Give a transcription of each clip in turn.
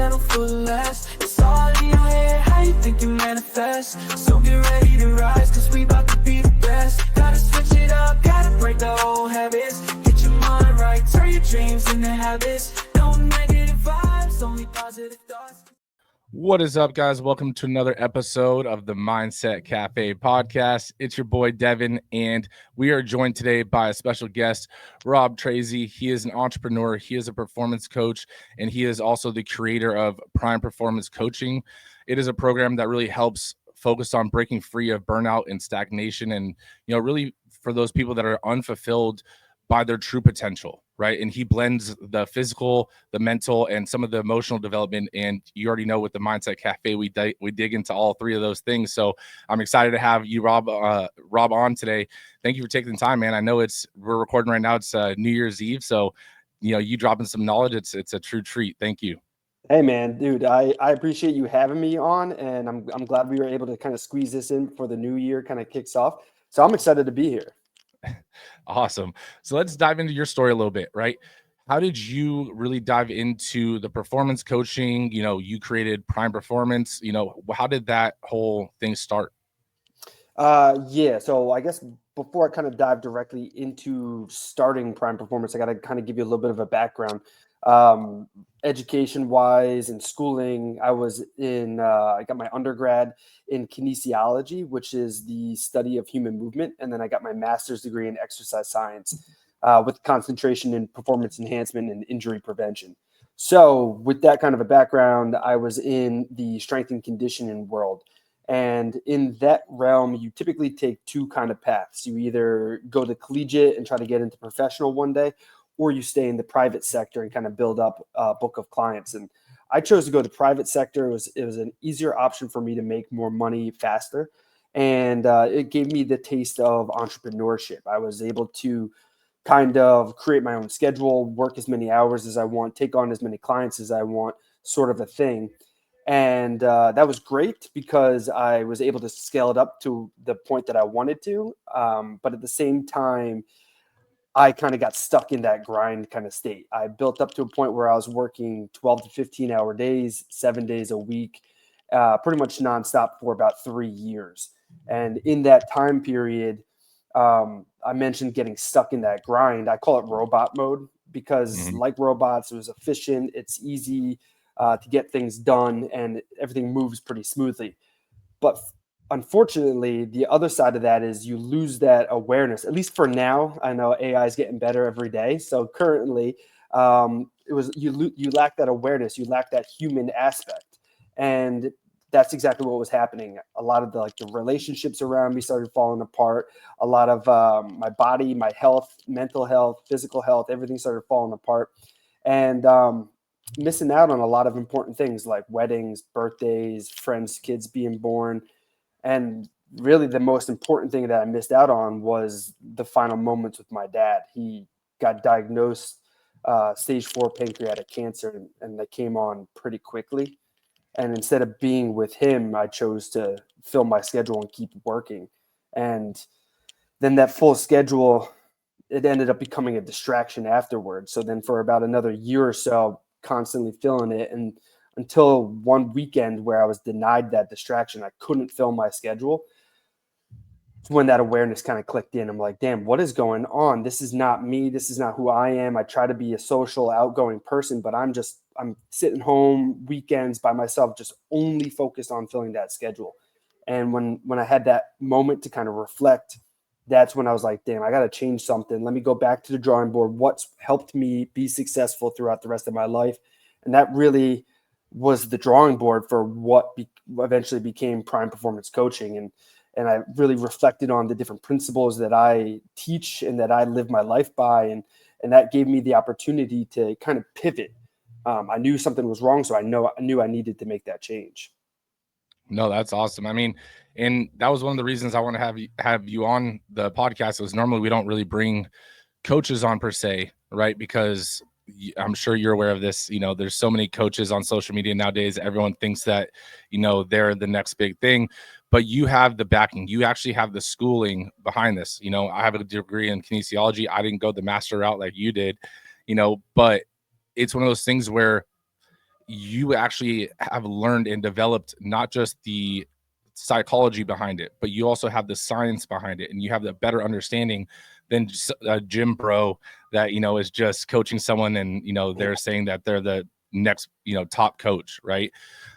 settle for less. It's all in your head, how you think you manifest. So get ready to rise, cause we about to be the best. Gotta switch it up, gotta break the old habits. Get your mind right, turn your dreams into habits. No negative vibes, only positive thoughts. What is up, guys? Welcome to another episode of the Mindset Cafe podcast. It's your boy, Devan, and we are joined today by a special guest, Rob Tracz. He is an entrepreneur, he is a performance coach, and he is also the creator of Prime Performance Coaching. It is a program that really helps focus on breaking free of burnout and stagnation, and really for those people that are unfulfilled by their true potential, right? And he blends the physical, the mental, and some of the emotional development. And you already know with the Mindset Cafe, we dig into all three of those things. So I'm excited to have you, Rob, on today. Thank you for taking the time, man. I know we're recording right now. It's New Year's Eve, so you dropping some knowledge. It's a true treat. Thank you. Hey man, dude, I appreciate you having me on, and I'm glad we were able to kind of squeeze this in before the new year kind of kicks off. So I'm excited to be here. Awesome. So let's dive into your story a little bit, right? How did you really dive into the performance coaching? You created Prime Performance. How did that whole thing start? Yeah. So I guess before I kind of dive directly into starting Prime Performance, I got to kind of give you a little bit of a background. Education wise and schooling, I got my undergrad in kinesiology, which is the study of human movement. And then I got my master's degree in exercise science with concentration in performance enhancement and injury prevention. So with that kind of a background, I was in the strength and conditioning world. And in that realm, you typically take two kind of paths. You either go to collegiate and try to get into professional one day, or you stay in the private sector and kind of build up a book of clients. And I chose to go to private sector. It was an easier option for me to make more money faster. And it gave me the taste of entrepreneurship. I was able to kind of create my own schedule, work as many hours as I want, take on as many clients as I want, sort of a thing. And that was great because I was able to scale it up to the point that I wanted to. But at the same time, I kind of got stuck in that grind kind of state. I built up to a point where I was working 12 to 15 hour days, 7 days a week, pretty much nonstop for about 3 years. And in that time period, I mentioned getting stuck in that grind. I call it robot mode because like robots, it was efficient. It's easy to get things done and everything moves pretty smoothly. But unfortunately, the other side of that is you lose that awareness, at least for now. I know AI is getting better every day. So currently, you lack that awareness, you lack that human aspect. And that's exactly what was happening. A lot of the relationships around me started falling apart. A lot of my body, my health, mental health, physical health, everything started falling apart. And missing out on a lot of important things like weddings, birthdays, friends, kids being born. And really the most important thing that I missed out on was the final moments with my dad. He got diagnosed stage 4 pancreatic cancer, and that came on pretty quickly. And instead of being with him, I chose to fill my schedule and keep working. And then that full schedule, it ended up becoming a distraction afterwards. So then for about another year or so, constantly filling it. And until one weekend where I was denied that distraction, I couldn't fill my schedule. It's when that awareness kind of clicked in. I'm like, damn, what is going on? This is not me. This is not who I am. I try to be a social, outgoing person, but I'm sitting home weekends by myself, just only focused on filling that schedule. And when I had that moment to kind of reflect, that's when I was like, damn, I got to change something. Let me go back to the drawing board. What's helped me be successful throughout the rest of my life? And that really was the drawing board for what eventually became Prime Performance Coaching. And I really reflected on the different principles that I teach and that I live my life by. And that gave me the opportunity to kind of pivot. I knew something was wrong, so I knew I needed to make that change. No, that's awesome. I mean, and that was one of the reasons I want to have you on the podcast. Was normally we don't really bring coaches on per se, right? Because I'm sure you're aware of this. There's so many coaches on social media nowadays. Everyone thinks that, they're the next big thing, but you have the backing. You actually have the schooling behind this. I have a degree in kinesiology. I didn't go the master route like you did, but it's one of those things where, you actually have learned and developed not just the psychology behind it, but you also have the science behind it, and you have the better understanding than just a gym pro that, is just coaching someone and, they're saying that they're the next, top coach. Right.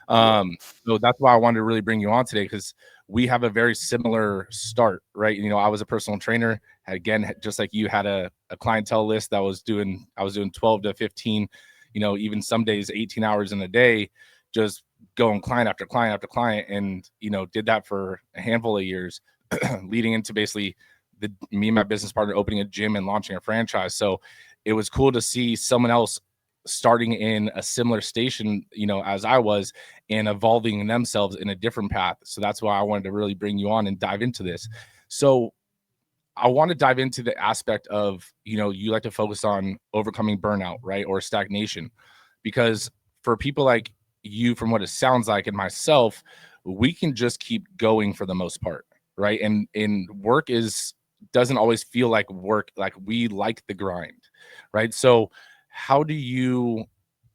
So that's why I wanted to really bring you on today, because we have a very similar start, right? I was a personal trainer, again, just like you, had a clientele list that I was doing 12 to 15, even some days 18 hours in a day, just going client after client after client, and did that for a handful of years, leading into basically me and my business partner opening a gym and launching a franchise. So it was cool to see someone else starting in a similar station, as I was, and evolving themselves in a different path. So that's why I wanted to really bring you on and dive into this. So I want to dive into the aspect of, you like to focus on overcoming burnout, right? Or stagnation, because for people like you, from what it sounds like, and myself, we can just keep going for the most part, right? And work doesn't always feel like work. Like, we like the grind, right? So how do you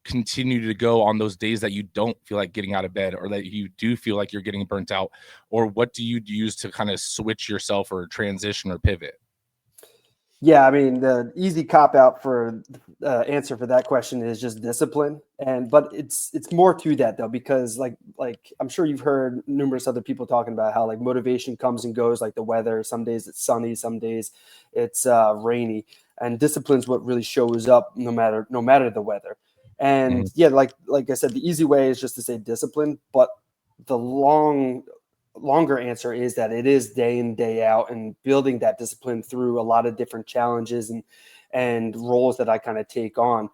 continue to go on those days that you don't feel like getting out of bed, or that you do feel like you're getting burnt out? Or what do you use to kind of switch yourself or transition or pivot? Yeah, I mean, the easy cop out for answer for that question is just discipline, but it's more to that though, because like I'm sure you've heard numerous other people talking about how like motivation comes and goes like the weather. Some days it's sunny, some days it's rainy, and discipline's what really shows up no matter the weather. And yeah, like I said, the easy way is just to say discipline, but the longer answer is that it is day in, day out, and building that discipline through a lot of different challenges and roles that I kind of take on.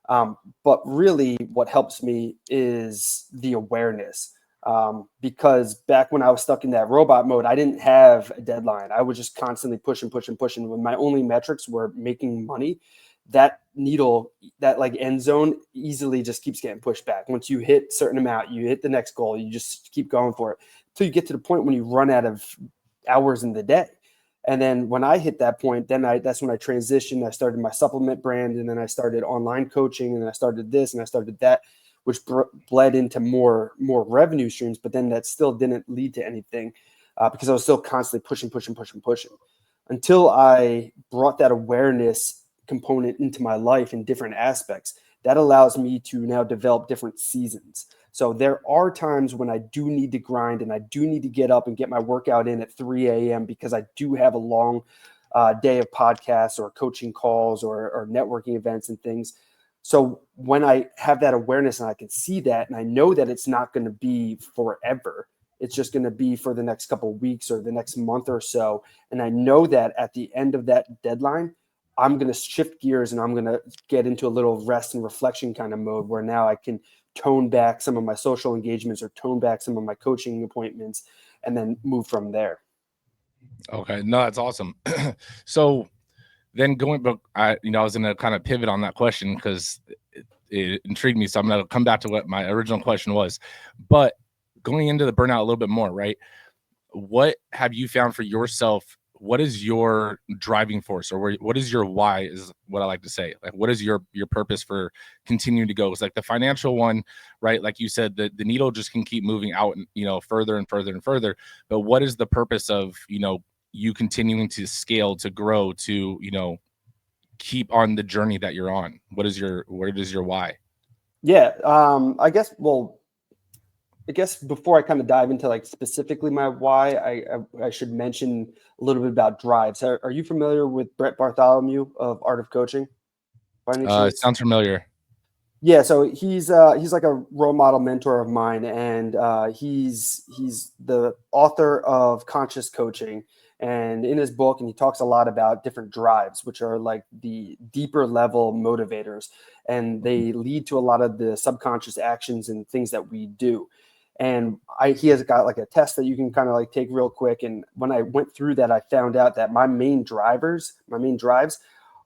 But really what helps me is the awareness. Because back when I was stuck in that robot mode, I didn't have a deadline. I was just constantly pushing. When my only metrics were making money, that needle, that like end zone easily just keeps getting pushed back. Once you hit a certain amount, you hit the next goal, you just keep going for it till you get to the point when you run out of hours in the day. And then when I hit that point, that's when I transitioned. I started my supplement brand, and then I started online coaching, and then I started this and I started that, which bled into more revenue streams. But then that still didn't lead to anything because I was still constantly pushing until I brought that awareness component into my life in different aspects. That allows me to now develop different seasons. So there are times when I do need to grind, and I do need to get up and get my workout in at 3 a.m. because I do have a long day of podcasts or coaching calls or networking events and things. So when I have that awareness and I can see that, and I know that it's not going to be forever, it's just going to be for the next couple of weeks or the next month or so. And I know that at the end of that deadline, I'm going to shift gears and I'm going to get into a little rest and reflection kind of mode where now I can tone back some of my social engagements or tone back some of my coaching appointments and then move from there. Okay. No, that's awesome. So then but I was going to kind of pivot on that question because it intrigued me. So I'm going to come back to what my original question was, but going into the burnout a little bit more, right? What have you found for yourself? What is your driving force, or what is your why, is what I like to say. Like, what is your purpose for continuing to go? It's like the financial one, right? Like you said, the needle just can keep moving out, further and further and further. But what is the purpose of, you continuing to scale, to grow, to, keep on the journey that you're on? Where does your why? Yeah. I guess before I kind of dive into like specifically my why, I should mention a little bit about drives. Are you familiar with Brett Bartholomew of Art of Coaching? By any chance? It sounds familiar. Yeah, so he's like a role model mentor of mine, and he's the author of Conscious Coaching. And in his book, and he talks a lot about different drives, which are like the deeper level motivators, and they lead to a lot of the subconscious actions and things that we do. And he has got like a test that you can kind of like take real quick. And when I went through that, I found out that my main drives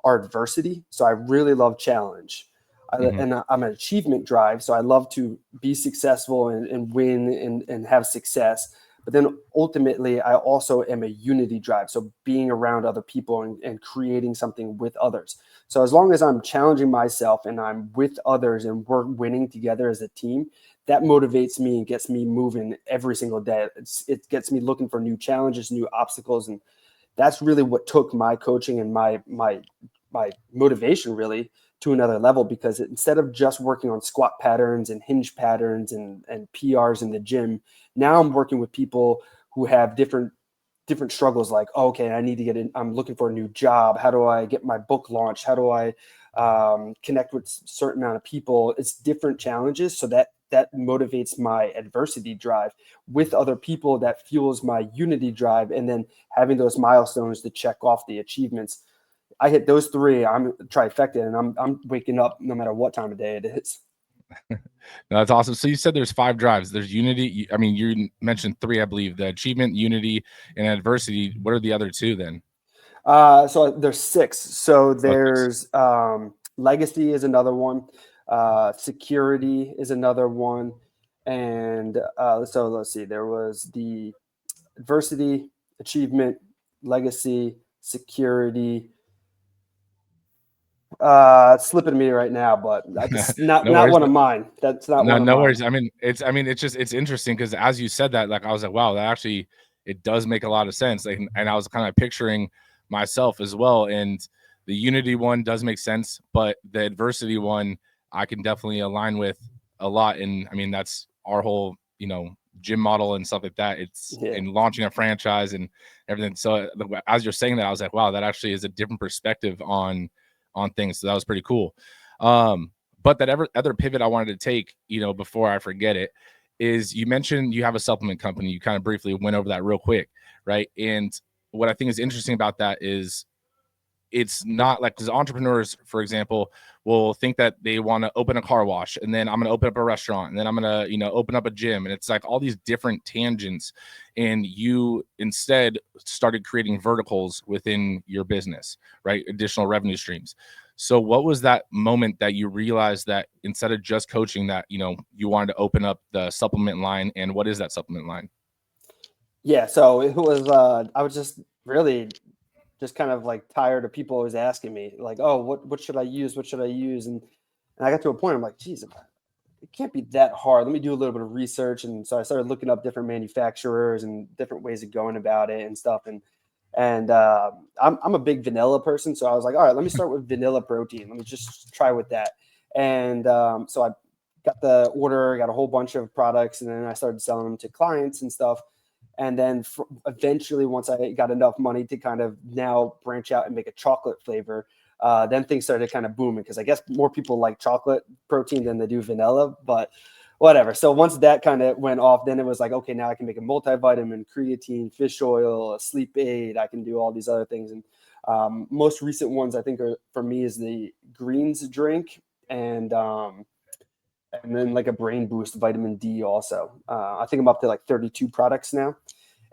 are adversity. So I really love challenge. And I'm an achievement drive. So I love to be successful and win and have success. But then ultimately, I also am a unity drive. So being around other people and creating something with others. So as long as I'm challenging myself and I'm with others and we're winning together as a team, that motivates me and gets me moving every single day. It gets me looking for new challenges, new obstacles. And that's really what took my coaching and my motivation really to another level, because instead of just working on squat patterns and hinge patterns and PRs in the gym, now I'm working with people who have different struggles, like, oh, okay, I need to get in, I'm looking for a new job. How do I get my book launched? How do I connect with a certain amount of people? It's different challenges. So that motivates my adversity drive with other people, that fuels my unity drive. And then having those milestones to check off the achievements. I hit those three, I'm trifecta, and I'm waking up no matter what time of day it is. No, that's awesome. So you said there's 5 drives. There's unity. I mean, you mentioned 3, I believe: the achievement, unity, and adversity. What are the other 2 then? So there's 6. So Oh, 6. there's legacy is another one. Security is another one. And so let's see, there was the adversity, achievement, legacy, security. It's slipping me right now, but that's not No worries. one of mine. That's not No, one of no mine. worries. It's interesting because as you said that, like, I was like, wow, that actually, it does make a lot of sense. Like, and I was kind of picturing myself as well. And the unity one does make sense, but the adversity one, I can definitely align with a lot. And I mean, that's our whole, gym model and stuff like that. It's in launching a franchise and everything. So as you're saying that, I was like, wow, that actually is a different perspective on things. So that was pretty cool. But that other pivot I wanted to take, before I forget it, is you mentioned you have a supplement company. You kind of briefly went over that real quick, right? And what I think is interesting about that is it's not like, because entrepreneurs, for example, will think that they want to open a car wash, and then I'm going to open up a restaurant, and then I'm going to, open up a gym. And it's like all these different tangents. And you instead started creating verticals within your business, right? Additional revenue streams. So what was that moment that you realized that instead of just coaching, that, you wanted to open up the supplement line? And what is that supplement line? Yeah. So it was, I was just really just kind of like tired of people always asking me, like, oh, what should I use? What should I use? And I got to a point, I'm like, geez, it can't be that hard. Let me do a little bit of research. And so I started looking up different manufacturers and different ways of going about it and stuff. And I'm a big vanilla person. So I was like, all right, let me start with vanilla protein. Let me just try with that. And so I got the order, got a whole bunch of products, and then I started selling them to clients and stuff. And then eventually, once I got enough money to kind of now branch out and make a chocolate flavor, then things started kind of booming, because I guess more people like chocolate protein than they do vanilla, but whatever. So once that kind of went off, then it was like, okay, now I can make a multivitamin, creatine, fish oil, a sleep aid. I can do all these other things. And most recent ones I think are, for me, is the greens drink, and then like a brain boost vitamin D also. I think I'm up to like 32 products now.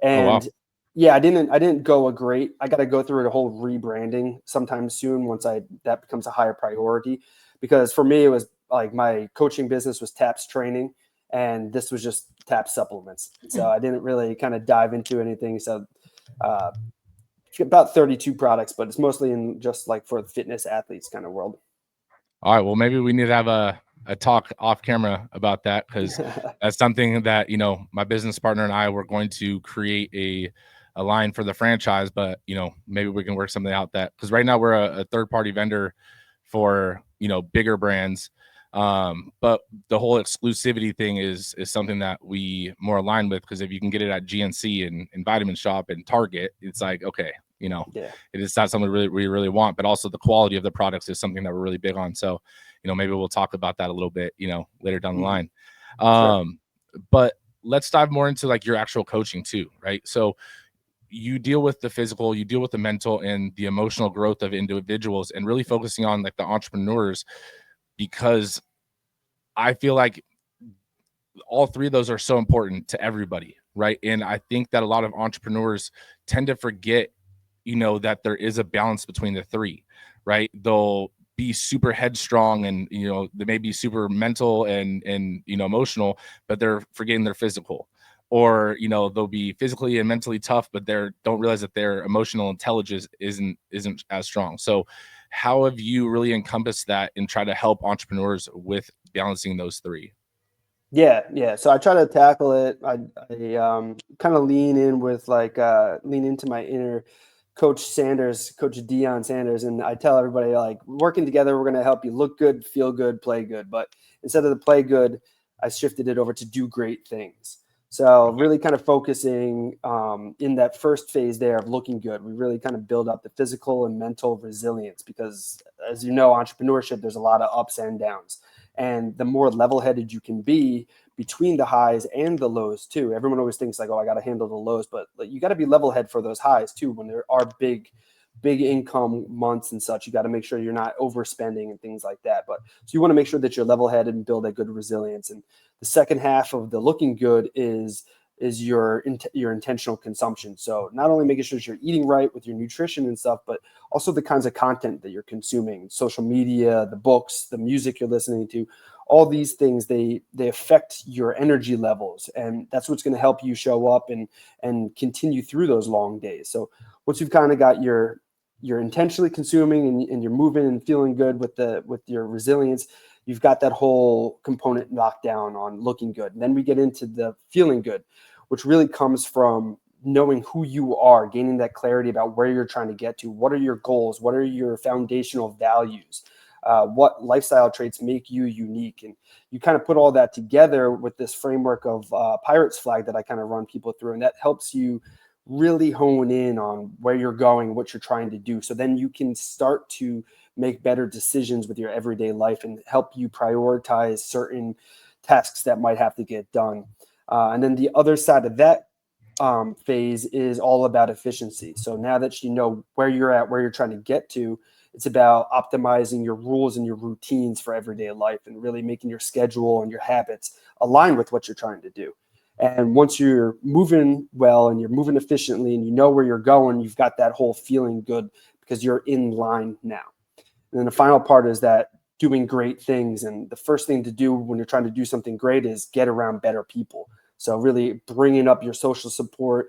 Oh, wow. And yeah, I didn't go great. I got to go through a whole rebranding sometime soon once that becomes a higher priority, because for me, it was like my coaching business was TAPS training, and this was just TAPS supplements. So I didn't really kind of dive into anything. So about 32 products, but it's mostly in just like for the fitness athletes kind of world. All right. Well, maybe we need to have a talk off camera about that, because that's something that, my business partner and I were going to create a line for the franchise, but, maybe we can work something out, that, because right now we're a third party vendor for, bigger brands. But the whole exclusivity thing is something that we more align with, because if you can get it at GNC and Vitamin Shop and Target, it's like, okay, Yeah. it is not something we really want, but also the quality of the products is something that we're really big on. So, maybe we'll talk about that a little bit, later down the line. Sure. But let's dive more into like your actual coaching too, right? So you deal with the physical, you deal with the mental and the emotional growth of individuals, and really focusing on like the entrepreneurs, because I feel like all 3 of those are so important to everybody, right? And I think that a lot of entrepreneurs tend to forget, that there is a balance between the 3, right? They'll be super headstrong, and they may be super mental and emotional, but they're forgetting their physical. or they'll be physically and mentally tough, but they don't realize that their emotional intelligence isn't as strong. So how have you really encompassed that and try to help entrepreneurs with balancing those three? Yeah. So I try to tackle it. I kind of lean into my inner Coach Sanders, Coach Deion Sanders, and I tell everybody, like, working together, we're going to help you look good, feel good, play good. But instead of the play good, I shifted it over to do great things. So really kind of focusing in that first phase there of looking good, we really kind of build up the physical and mental resilience because, as you know, entrepreneurship, there's a lot of ups and downs. And the more level-headed you can be between the highs and the lows too. Everyone always thinks like, oh, I got to handle the lows, but like, you got to be level-head for those highs too. When there are big income months and such, you got to make sure you're not overspending and things like that. But so you want to make sure that you're level-headed and build a good resilience. And the second half of the looking good is your intentional consumption. So not only making sure you're eating right with your nutrition and stuff, but also the kinds of content that you're consuming, social media, the books, the music you're listening to, all these things, they affect your energy levels. And that's what's going to help you show up and continue through those long days. So once you've kind of got you're intentionally consuming and you're moving and feeling good with your resilience, you've got that whole component knocked down on looking good. And then we get into the feeling good, which really comes from knowing who you are, gaining that clarity about where you're trying to get to. What are your goals? What are your foundational values? What lifestyle traits make you unique? And you kind of put all that together with this framework of Pirate's Flag that I kind of run people through. And that helps you really hone in on where you're going, what you're trying to do. So then you can start to make better decisions with your everyday life and help you prioritize certain tasks that might have to get done. And then the other side of that phase is all about efficiency. So now that you know where you're at, where you're trying to get to, it's about optimizing your rules and your routines for everyday life and really making your schedule and your habits align with what you're trying to do. And once you're moving well and you're moving efficiently and you know where you're going, you've got that whole feeling good because you're in line now. And then the final part is that doing great things. And the first thing to do when you're trying to do something great is get around better people. So really bringing up your social support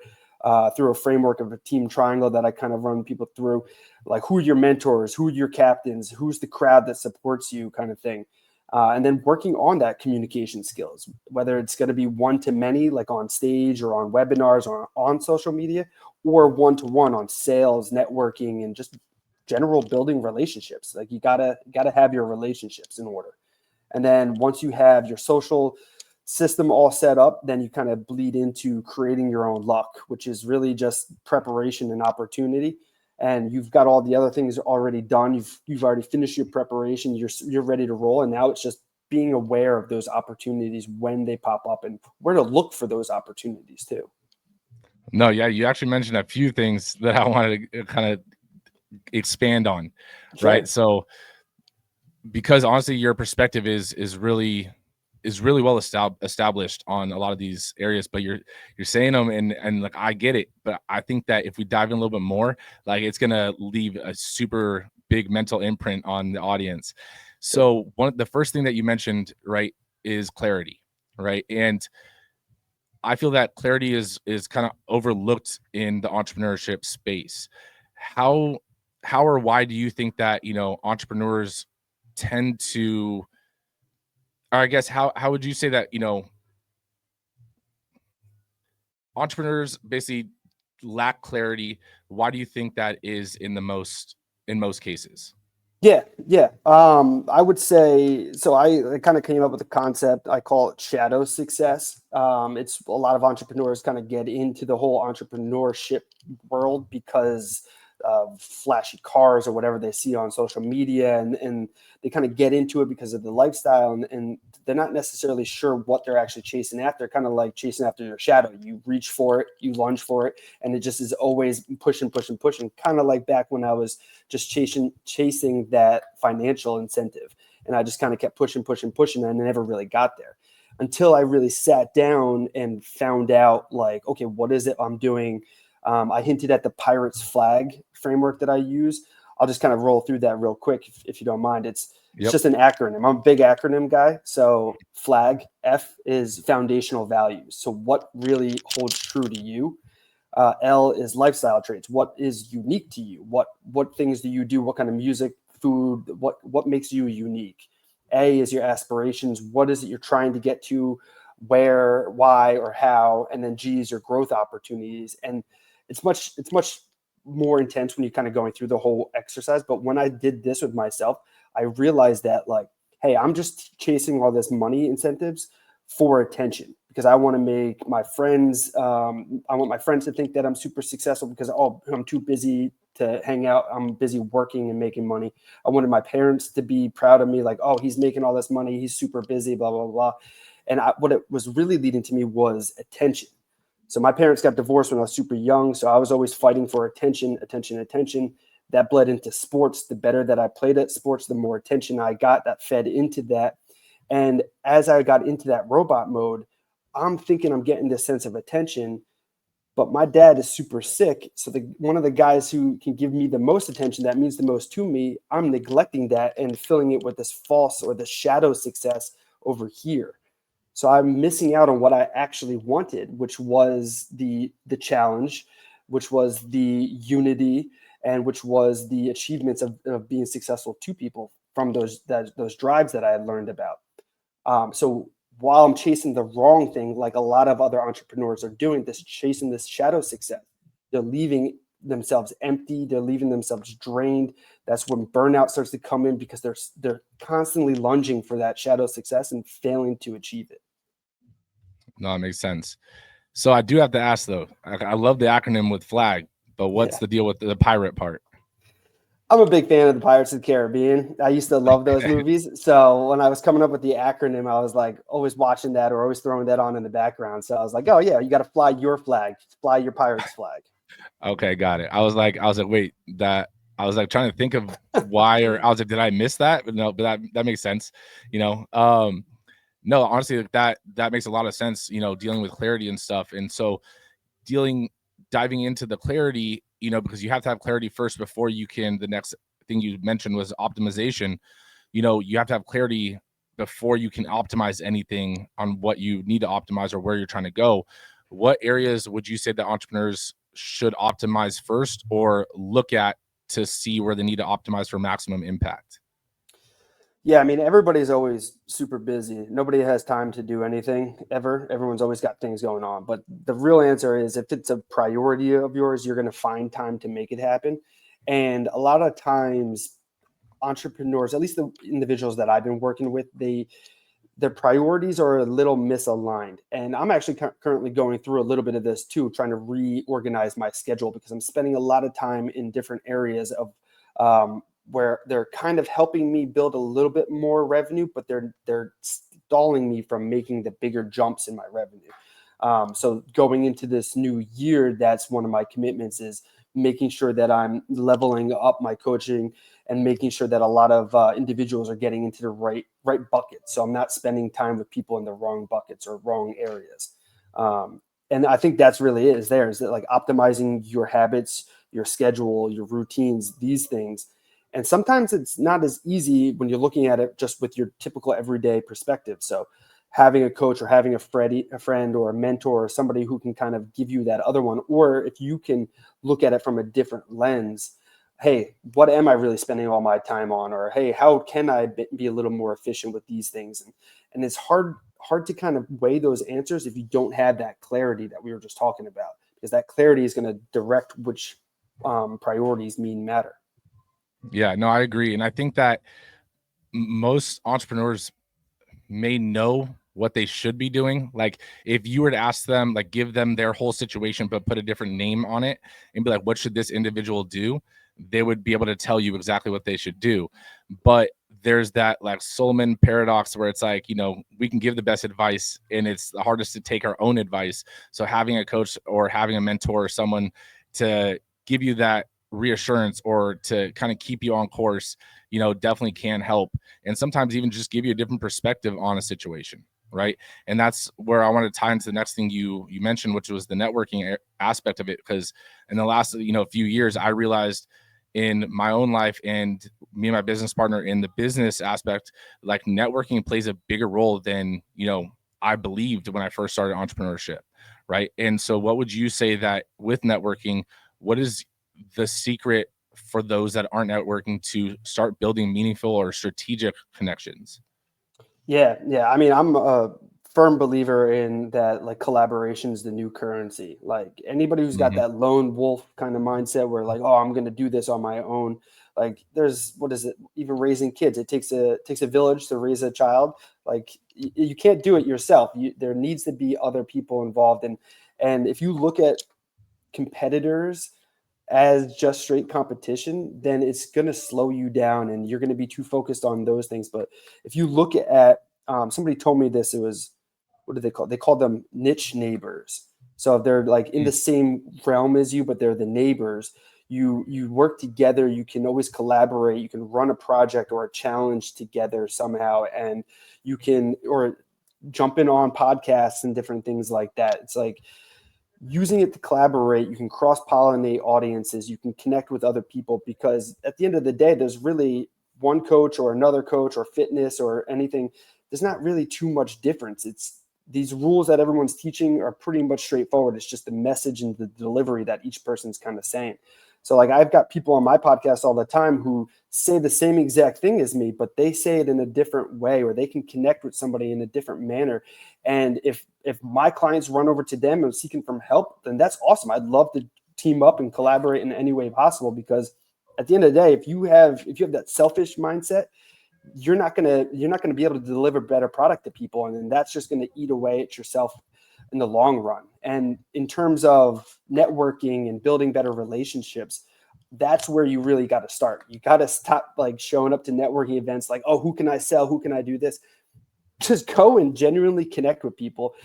through a framework of a team triangle that I kind of run people through, like who are your mentors, who are your captains, who's the crowd that supports you kind of thing. And then working on that communication skills, whether it's going to be one-to-many, like on stage or on webinars or on social media, or one-to-one on sales, networking, and just general building relationships. Like you gotta have your relationships in order. And then once you have your social system all set up, then you kind of bleed into creating your own luck, which is really just preparation and opportunity. And you've got all the other things already done. You've already finished your preparation. You're ready to roll. And now it's just being aware of those opportunities when they pop up and where to look for those opportunities too. No, yeah, you actually mentioned a few things that I wanted to kind of expand on, Sure. right? So because honestly your perspective is really well established on a lot of these areas, but you're saying them and like I get it, but I think that if we dive in a little bit more, like it's gonna leave a super big mental imprint on the audience. So the first thing that you mentioned, right, is clarity, right? And I feel that clarity is kind of overlooked in the entrepreneurship space. How or why do you think that entrepreneurs tend to, or I guess how would you say that entrepreneurs basically lack clarity? Why do you think that is in most cases? Yeah. I would say, so I kind of came up with a concept. I call it shadow success. It's a lot of entrepreneurs kind of get into the whole entrepreneurship world because of flashy cars or whatever they see on social media. And they kind of get into it because of the lifestyle and they're not necessarily sure what they're actually chasing after, kind of like chasing after your shadow. You reach for it, you lunge for it, and it just is always pushing, kind of like back when I was just chasing that financial incentive. And I just kind of kept pushing, and I never really got there until I really sat down and found out like, okay, what is it I'm doing? I hinted at the Pirate's Flag framework that I use. I'll just kind of roll through that real quick if you don't mind. It's It's just an acronym. I'm a big acronym guy. So FLAG, F is foundational values. So what really holds true to you? L is lifestyle traits. What is unique to you? What things do you do? What kind of music, food? What makes you unique? A is your aspirations. What is it you're trying to get to? Where, why, or how? And then G is your growth opportunities. And it's much more intense when you're kind of going through the whole exercise. But when I did this with myself, I realized that like, hey, I'm just chasing all this money incentives for attention because I want to make my friends, I want my friends to think that I'm super successful because, oh, I'm too busy to hang out. I'm busy working and making money. I wanted my parents to be proud of me, like, oh, he's making all this money. He's super busy, blah, blah, blah. And what it was really leading to me was attention. So my parents got divorced when I was super young. So I was always fighting for attention. That bled into sports. The better that I played at sports, the more attention I got. That fed into that. And as I got into that robot mode, I'm thinking I'm getting this sense of attention, but my dad is super sick. So one of the guys who can give me the most attention, that means the most to me, I'm neglecting that and filling it with this false or the shadow success over here. So I'm missing out on what I actually wanted, which was the challenge, which was the unity, and which was the achievements of being successful to people from those drives that I had learned about. So while I'm chasing the wrong thing, like a lot of other entrepreneurs are doing, chasing this shadow success, they're leaving themselves empty. They're leaving themselves drained. That's when burnout starts to come in because they're constantly lunging for that shadow success and failing to achieve it. No, it makes sense. So I do have to ask though, I love the acronym with FLAG, but what's the deal with the pirate part? I'm a big fan of the Pirates of the Caribbean. I used to love those movies. So when I was coming up with the acronym, I was like always watching that or always throwing that on in the background. So I was like, oh yeah, you got to fly your flag, fly your Pirates flag. Okay, got it. I was like, wait, I was like trying to think of why, or I was like, did I miss that? But no, but that makes sense. No, honestly, like that makes a lot of sense, dealing with clarity and stuff. And so diving into the clarity, because you have to have clarity first before you can, the next thing you mentioned was optimization. You have to have clarity before you can optimize anything on what you need to optimize or where you're trying to go. What areas would you say that entrepreneurs should optimize first or look at to see where they need to optimize for maximum impact? Yeah, I mean, everybody's always super busy. Nobody has time to do anything ever. Everyone's always got things going on. But the real answer is if it's a priority of yours, you're going to find time to make it happen. And a lot of times, entrepreneurs, at least the individuals that I've been working with, their priorities are a little misaligned. And I'm actually currently going through a little bit of this too, trying to reorganize my schedule because I'm spending a lot of time in different areas of where they're kind of helping me build a little bit more revenue, but they're stalling me from making the bigger jumps in my revenue. So going into this new year, that's one of my commitments is making sure that I'm leveling up my coaching and making sure that a lot of individuals are getting into the right buckets. So I'm not spending time with people in the wrong buckets or wrong areas. And I think that's really is that like optimizing your habits, your schedule, your routines, these things. And sometimes it's not as easy when you're looking at it just with your typical everyday perspective. So having a coach or having a friend or a mentor or somebody who can kind of give you that other one, or if you can look at it from a different lens, hey, what am I really spending all my time on? Or, hey, how can I be a little more efficient with these things? And it's hard to kind of weigh those answers if you don't have that clarity that we were just talking about, because that clarity is going to direct which priorities matter. Yeah, no, I agree. And I think that most entrepreneurs may know what they should be doing. Like if you were to ask them, like give them their whole situation, but put a different name on it and be like, what should this individual do? They would be able to tell you exactly what they should do. But there's that like Solomon paradox where it's like, we can give the best advice and it's the hardest to take our own advice. So having a coach or having a mentor or someone to give you that reassurance or to kind of keep you on course, definitely can help. And sometimes even just give you a different perspective on a situation. Right. And that's where I want to tie into the next thing you mentioned, which was the networking aspect of it. Because in the last, few years, I realized, in my own life and me and my business partner in the business aspect, like networking plays a bigger role than, I believed when I first started entrepreneurship. Right. And so what would you say that with networking, what is the secret for those that aren't networking to start building meaningful or strategic connections? Yeah. I mean, I'm a firm believer in that, like, collaboration is the new currency. Like, anybody who's got Hmm. that lone wolf kind of mindset where, like, oh, I'm going to do this on my own. Like, there's, what is it? Even raising kids, it takes a village to raise a child. Like, you can't do it yourself. There needs to be other people involved. And if you look at competitors as just straight competition, then it's going to slow you down and you're going to be too focused on those things. But if you look at, somebody told me this, it was, what do they call? They call them niche neighbors. So if they're like in the same realm as you, but they're the neighbors, you work together. You can always collaborate. You can run a project or a challenge together somehow, and you can, or jump in on podcasts and different things like that. It's like, using it to collaborate, you can cross pollinate audiences, you can connect with other people, because at the end of the day, there's really one coach or another coach, or fitness or anything. There's not really too much difference. It's these rules that everyone's teaching are pretty much straightforward. It's just the message and the delivery that each person's kind of saying. So, like, I've got people on my podcast all the time who say the same exact thing as me, but they say it in a different way, or they can connect with somebody in a different manner. And if my clients run over to them and seeking from help, then that's awesome. I'd love to team up and collaborate in any way possible, because at the end of the day, if you have that selfish mindset, you're not gonna be able to deliver better product to people, and then that's just going to eat away at yourself in the long run. And in terms of networking and building better relationships, that's where you really got to start. You got to stop, like, showing up to networking events like, oh, who can I sell? Who can I do this? Just go and genuinely connect with people,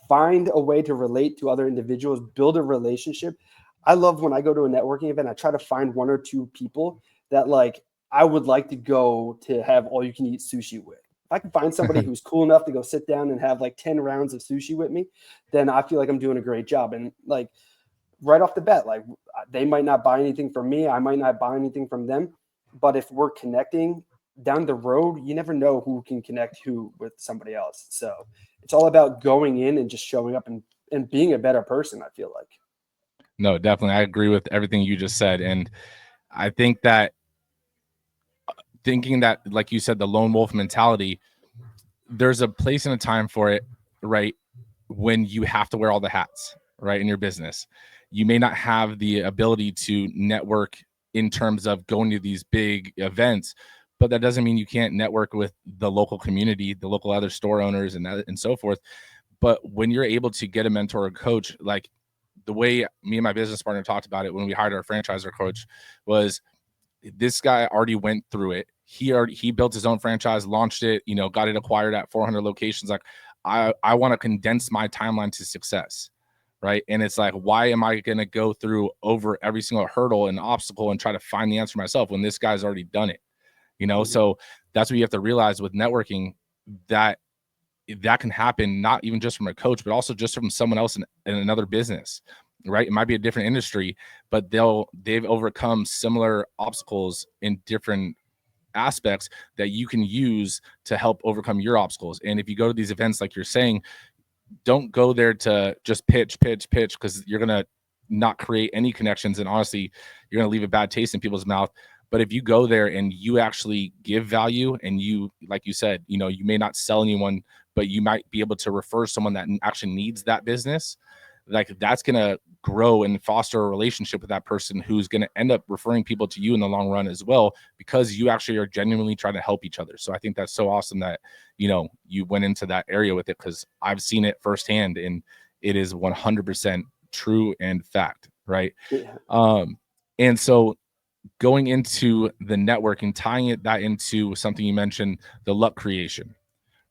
find a way to relate to other individuals, build a relationship. I love when I go to a networking event, I try to find one or two people that, like, I would like to go to have all you can eat sushi with. If I can find somebody who's cool enough to go sit down and have like 10 rounds of sushi with me, then I feel like I'm doing a great job. And, like, right off the bat, like, they might not buy anything from me, I might not buy anything from them, but if we're connecting down the road, you never know who can connect who with somebody else. So it's all about going in and just showing up and being a better person, I feel like. No, definitely. I agree with everything you just said. And I think that thinking that, like you said, the lone wolf mentality, there's a place and a time for it, right? When you have to wear all the hats, right? In your business, you may not have the ability to network in terms of going to these big events, but that doesn't mean you can't network with the local community, the local other store owners, and so forth. But when you're able to get a mentor or coach, like the way me and my business partner talked about it when we hired our franchisor coach, was this guy already went through it. He built his own franchise, launched it, got it acquired at 400 locations. Like, I want to condense my timeline to success, right? And it's like, why am I going to go through over every single hurdle and obstacle and try to find the answer myself when this guy's already done it? Mhm. So that's what you have to realize with networking, that that can happen not even just from a coach, but also just from someone else in another business, right? It might be a different industry, but they've overcome similar obstacles in different aspects that you can use to help overcome your obstacles. And if you go to these events, like you're saying, don't go there to just pitch, because you're gonna not create any connections, and honestly, you're gonna leave a bad taste in people's mouth. But if you go there and you actually give value, and you, like you said, you may not sell anyone, but you might be able to refer someone that actually needs that business, like that's gonna grow and foster a relationship with that person, who's gonna end up referring people to you in the long run as well, because you actually are genuinely trying to help each other. So I think that's so awesome that you went into that area with it, because I've seen it firsthand, and it is 100% true and fact, right? Yeah. And so going into the networking, tying that into something you mentioned, the luck creation,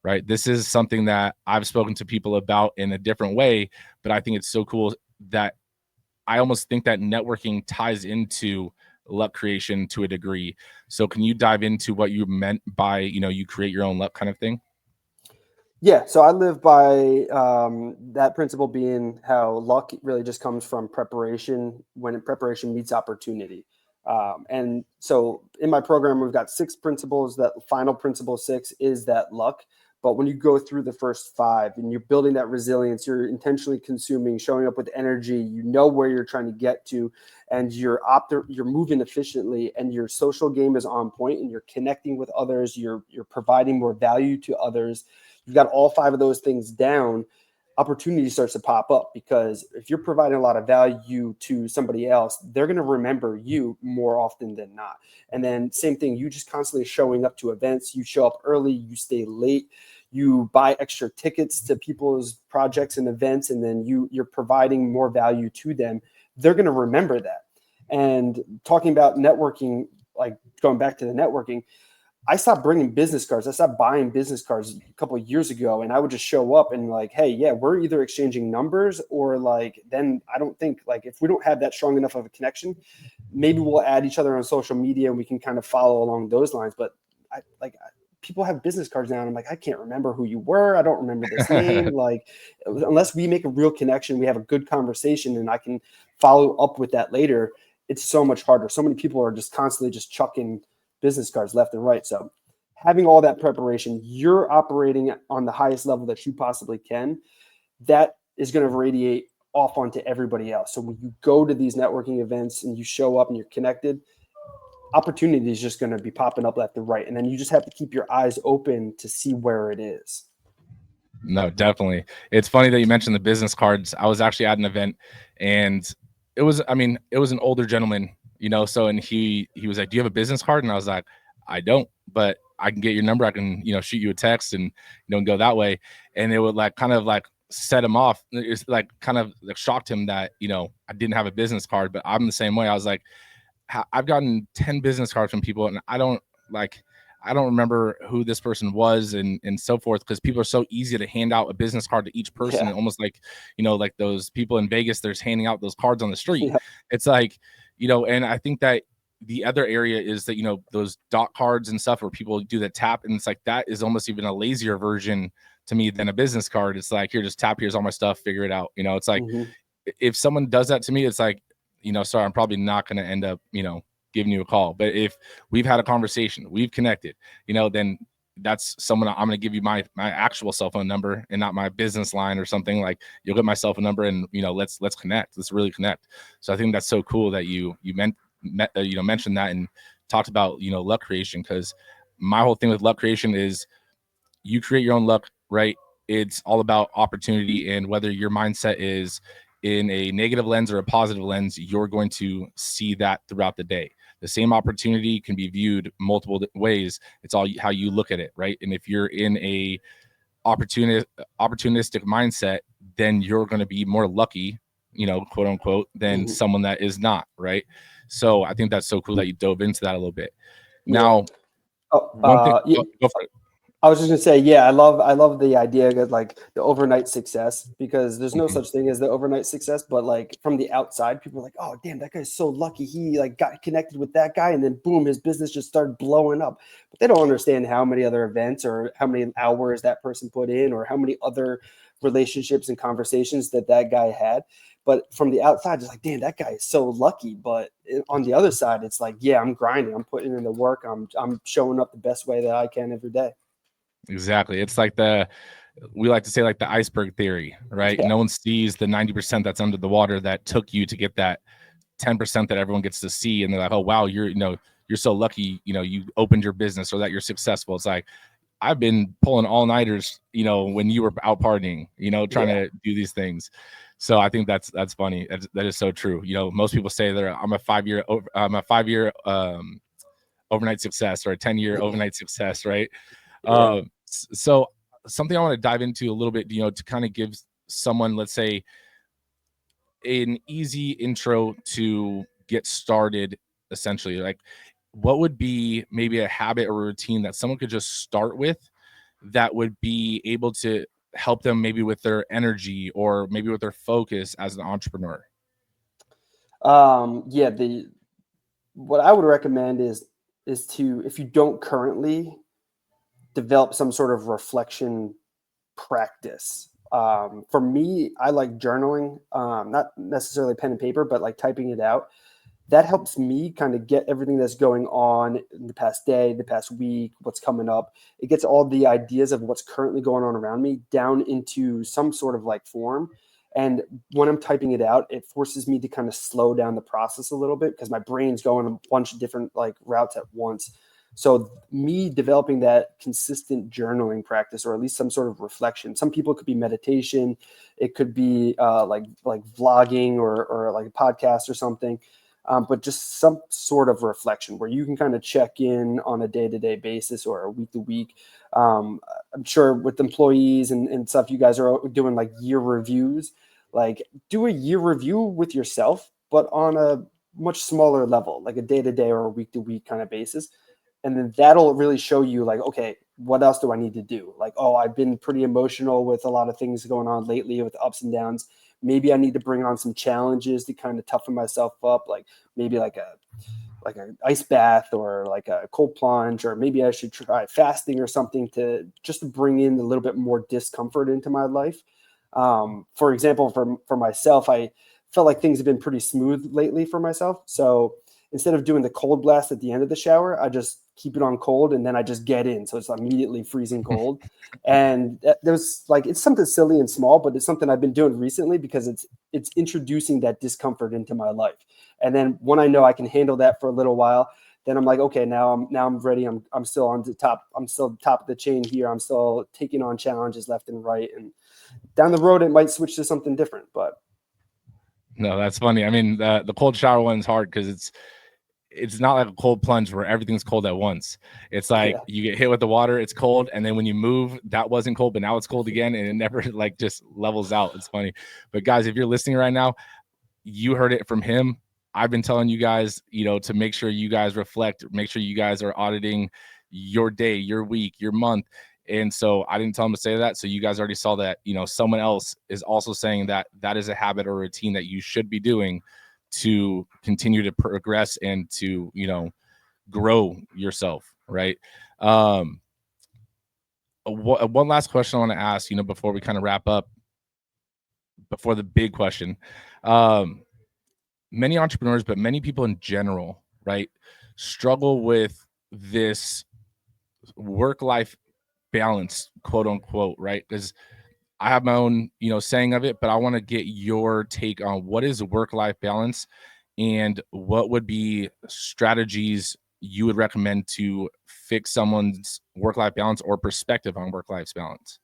right? This is something that I've spoken to people about in a different way, but I think it's so cool that I almost think that networking ties into luck creation to a degree. So can you dive into what you meant by, you create your own luck kind of thing? Yeah, so I live by that principle, being how luck really just comes from preparation, when preparation meets opportunity. And so in my program, we've got 6 principles. That final principle 6 is that luck. But when you go through the first 5 and you're building that resilience, you're intentionally consuming, showing up with energy, you know where you're trying to get to, and you're moving efficiently, and your social game is on point, and you're connecting with others, you're providing more value to others. You've got all 5 of those things down. Opportunity starts to pop up, because if you're providing a lot of value to somebody else, they're going to remember you more often than not. And then same thing, you just constantly showing up to events, you show up early, you stay late, you buy extra tickets to people's projects and events, and then you're providing more value to them. They're going to remember that. And talking about networking, like going back to the networking, I stopped bringing business cards. I stopped buying business cards a couple of years ago, and I would just show up and like, hey, yeah, we're either exchanging numbers, or like, then I don't think, like, if we don't have that strong enough of a connection, maybe we'll add each other on social media and we can kind of follow along those lines. But people have business cards now, and I'm like, I can't remember who you were. I don't remember this name. Like, unless we make a real connection, we have a good conversation, and I can follow up with that later, it's so much harder. So many people are just constantly just chucking business cards left and right. So having all that preparation, you're operating on the highest level that you possibly can. That is going to radiate off onto everybody else. So when you go to these networking events and you show up and you're connected, opportunity is just going to be popping up left and right. And then you just have to keep your eyes open to see where it is. No, definitely. It's funny that you mentioned the business cards. I was actually at an event, and it was an older gentleman, so, and he was like, do you have a business card? And I was like, I don't, but I can get your number. I can, shoot you a text and, go that way. And it would kind of set him off. It's kind of shocked him that, I didn't have a business card, but I'm the same way. I was like, I've gotten 10 business cards from people, and I don't remember who this person was and so forth, because people are so easy to hand out a business card to each person. Yeah. Almost like those people in Vegas, they're just handing out those cards on the street. Yeah. It's like, and I think that the other area is that, those dot cards and stuff where people do the tap, and it's like, that is almost even a lazier version to me than a business card. It's like, here, just tap, here's all my stuff, figure it out. It's like, if someone does that to me, it's like, sorry, I'm probably not going to end up, giving you a call. But if we've had a conversation, we've connected, then that's someone I'm going to give you my actual cell phone number and not my business line or something. Like, you'll get my cell phone number, and let's connect. Let's really connect. So I think that's so cool that you mentioned that and talked about luck creation, because my whole thing with luck creation is you create your own luck, right? It's all about opportunity, and whether your mindset is in a negative lens or a positive lens, you're going to see that throughout the day. The same opportunity can be viewed multiple ways. It's all how you look at it, right? And if you're in a opportunistic mindset, then you're going to be more lucky, quote unquote, than someone that is not, right? So I think that's so cool that you dove into that a little bit. Now, go for it. I was just gonna say, yeah, I love the idea of like the overnight success, because there's no such thing as the overnight success, but like from the outside, people are like, oh damn, that guy's so lucky. He got connected with that guy, and then boom, his business just started blowing up. But they don't understand how many other events or how many hours that person put in, or how many other relationships and conversations that guy had. But from the outside, it's like, damn, that guy is so lucky. But on the other side, it's like, yeah, I'm grinding, I'm putting in the work, I'm showing up the best way that I can every day. Exactly. It's like we like to say the iceberg theory, right? Yeah. No one sees the 90% that's under the water that took you to get that 10% that everyone gets to see. And they're like, oh, wow, you're so lucky, you opened your business or that you're successful. It's like, I've been pulling all-nighters, when you were out partying, trying to do these things. So I think that's funny. That is so true. Most people say that I'm a 5-year overnight success, or a 10-year overnight success, right? Yeah. So something I want to dive into a little bit, to kind of give someone, let's say, an easy intro to get started, essentially, like, what would be maybe a habit or routine that someone could just start with that would be able to help them maybe with their energy or maybe with their focus as an entrepreneur? What I would recommend is to, if you don't currently, develop some sort of reflection practice. For me, I like journaling, not necessarily pen and paper, but like typing it out. that helps me kind of get everything that's going on in the past day, the past week, what's coming up. It gets all the ideas of what's currently going on around me down into some sort of like form. And when I'm typing it out, it forces me to kind of slow down the process a little bit because my brain's going a bunch of different like routes at once. So me developing that consistent journaling practice, or at least some sort of reflection. Some people, it could be meditation, it could be like vlogging or like a podcast or something. But just some sort of reflection where you can kind of check in on a day-to-day basis or a week-to-week. I'm sure with employees and stuff, you guys are doing like year reviews. Like do a year review with yourself, but on a much smaller level, like a day-to-day or a week-to-week kind of basis. And then that'll really show you like, okay, what else do I need to do? Like, oh, I've been pretty emotional with a lot of things going on lately with ups and downs. Maybe I need to bring on some challenges to kind of toughen myself up, like maybe like an ice bath or like a cold plunge, or maybe I should try fasting or something to just to bring in a little bit more discomfort into my life. For example, for myself, I felt like things have been pretty smooth lately for myself. So instead of doing the cold blast at the end of the shower, I just keep it on cold and then I just get in. So it's immediately freezing cold. And there's like, it's something silly and small, but it's something I've been doing recently because it's introducing that discomfort into my life. And then when I know I can handle that for a little while, then I'm like, okay, now I'm ready. I'm still on the top. I'm still top of the chain here. I'm still taking on challenges left and right. And down the road, it might switch to something different, but. No, that's funny. I mean, the cold shower one's hard because it's not like a cold plunge where everything's cold at once. It's like you get hit with the water, it's cold, and then when you move, that wasn't cold, but now it's cold again, and it never like just levels out. It's funny. But guys, if you're listening right now, you heard it from him. I've been telling you guys, to make sure you guys reflect, make sure you guys are auditing your day, your week, your month. And so I didn't tell him to say that. So you guys already saw that, someone else is also saying that that is a habit or routine that you should be doing to continue to progress and to, grow yourself. Right. One last question I want to ask, before we kind of wrap up, before the big question. Many entrepreneurs, but many people in general, right, struggle with this work-life balance, quote unquote, right? Because I have my own, saying of it, but I want to get your take on what is work-life balance and what would be strategies you would recommend to fix someone's work-life balance or perspective on work-life balance.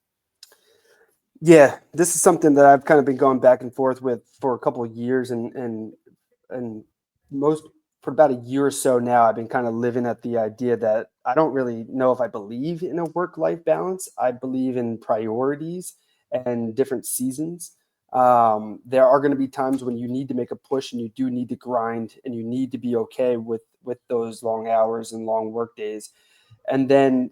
Yeah, this is something that I've kind of been going back and forth with for a couple of years, and most for about a year or so now, I've been kind of living at the idea that I don't really know if I believe in a work-life balance. I believe in priorities and different seasons. There are going to be times when you need to make a push and you do need to grind and you need to be okay with those long hours and long work days. And then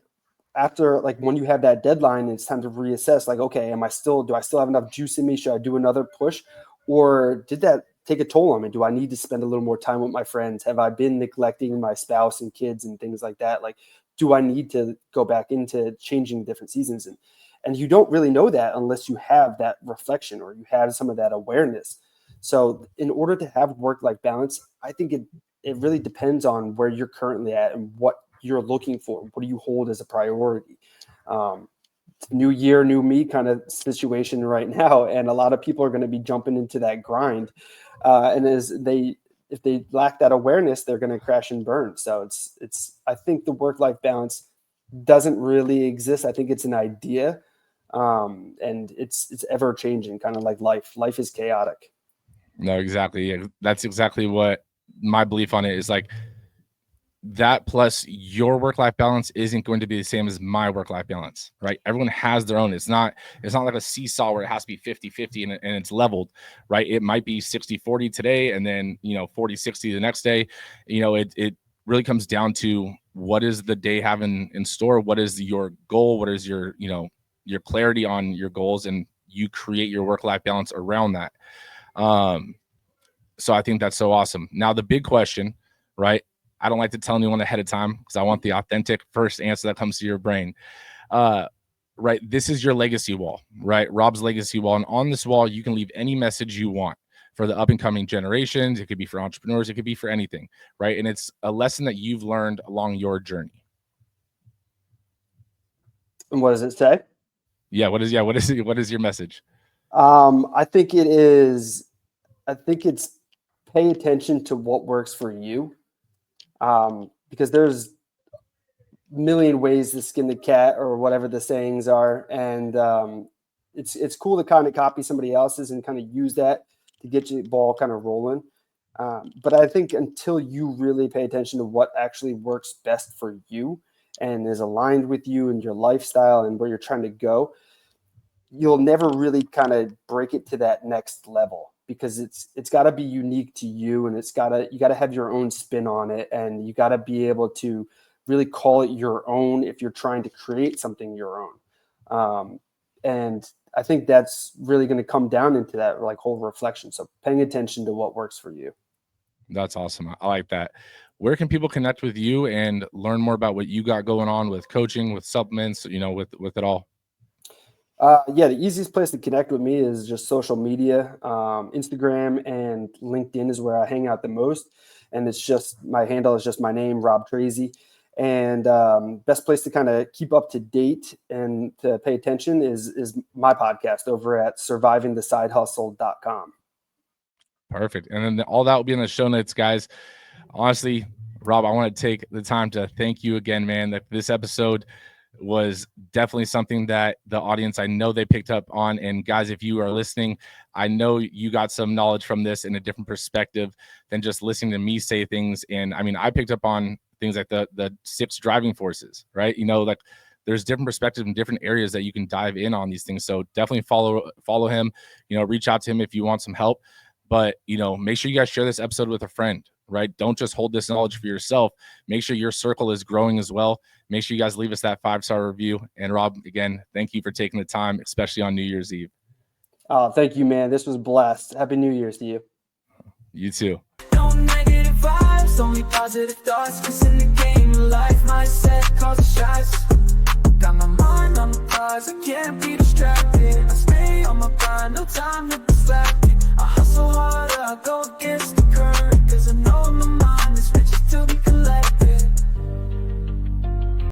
after, like, when you have that deadline, it's time to reassess, like, okay, do I still have enough juice in me? Should I do another push? Or did that take a toll on me? Do I need to spend a little more time with my friends? Have I been neglecting my spouse and kids and things like that? Like, do I need to go back into changing different seasons? And you don't really know that unless you have that reflection or you have some of that awareness. So in order to have work-life balance, I think it really depends on where you're currently at and what you're looking for. What do you hold as a priority? New year, new me kind of situation right now. And a lot of people are going to be jumping into that grind. And if they lack that awareness, they're going to crash and burn. So I think the work-life balance doesn't really exist. I think it's an idea. And it's ever changing, kind of like life. Life is chaotic. No, exactly. Yeah, that's exactly what my belief on it is. Like, that plus your work-life balance isn't going to be the same as my work-life balance, right? Everyone has their own. It's not like a seesaw where it has to be 50-50 and it's leveled, right? It might be 60-40 today and then, 40-60 the next day. It really comes down to what is the day having in store? What is your goal? What is your clarity on your goals, and you create your work-life balance around that. So I think that's so awesome. Now, the big question, right? I don't like to tell anyone ahead of time because I want the authentic first answer that comes to your brain. Right. This is your legacy wall, right? Rob's legacy wall. And on this wall, you can leave any message you want. for the up and coming generations. It could be for entrepreneurs. It could be for anything, right? And it's a lesson that you've learned along your journey. And what does it say? What is your message? I think it's pay attention to what works for you. Because there's a million ways to skin the cat, or whatever the sayings are. And it's cool to kind of copy somebody else's and kind of use that to get your ball kind of rolling. But I think until you really pay attention to what actually works best for you and is aligned with you and your lifestyle and where you're trying to go, you'll never really kind of break it to that next level, because it's got to be unique to you, and you got to have your own spin on it, and you got to be able to really call it your own if you're trying to create something your own. And I think that's really going to come down into that like whole reflection. So paying attention to what works for you. That's awesome. I like that. Where can people connect with you and learn more about what you got going on with coaching, with supplements, with it all? The easiest place to connect with me is just social media. Instagram and LinkedIn is where I hang out the most. And it's just, my handle is just my name, Rob Tracz. And best place to kind of keep up to date and to pay attention is my podcast over at survivingthesidehustle.com. Perfect. And then all that will be in the show notes, guys. Honestly, Rob, I want to take the time to thank you again, man. That this episode was definitely something that the audience, I know they picked up on. And guys, if you are listening, I know you got some knowledge from this in a different perspective than just listening to me say things. And I mean, I picked up on things like the SIP's driving forces, right? Like there's different perspectives in different areas that you can dive in on these things. So definitely follow him, reach out to him if you want some help. But, make sure you guys share this episode with a friend, right? Don't just hold this knowledge for yourself. Make sure your circle is growing as well. Make sure you guys leave us that 5-star review. And Rob, again, thank you for taking the time, especially on New Year's Eve. Oh, thank you, man. This was blessed. Happy New Year's to you. You too. No negative vibes, only positive thoughts. 'Cause in the game of life, mindset causes shots. Got my mind on the prize, I can't be distracted. I stay on my grind, no time to be slack.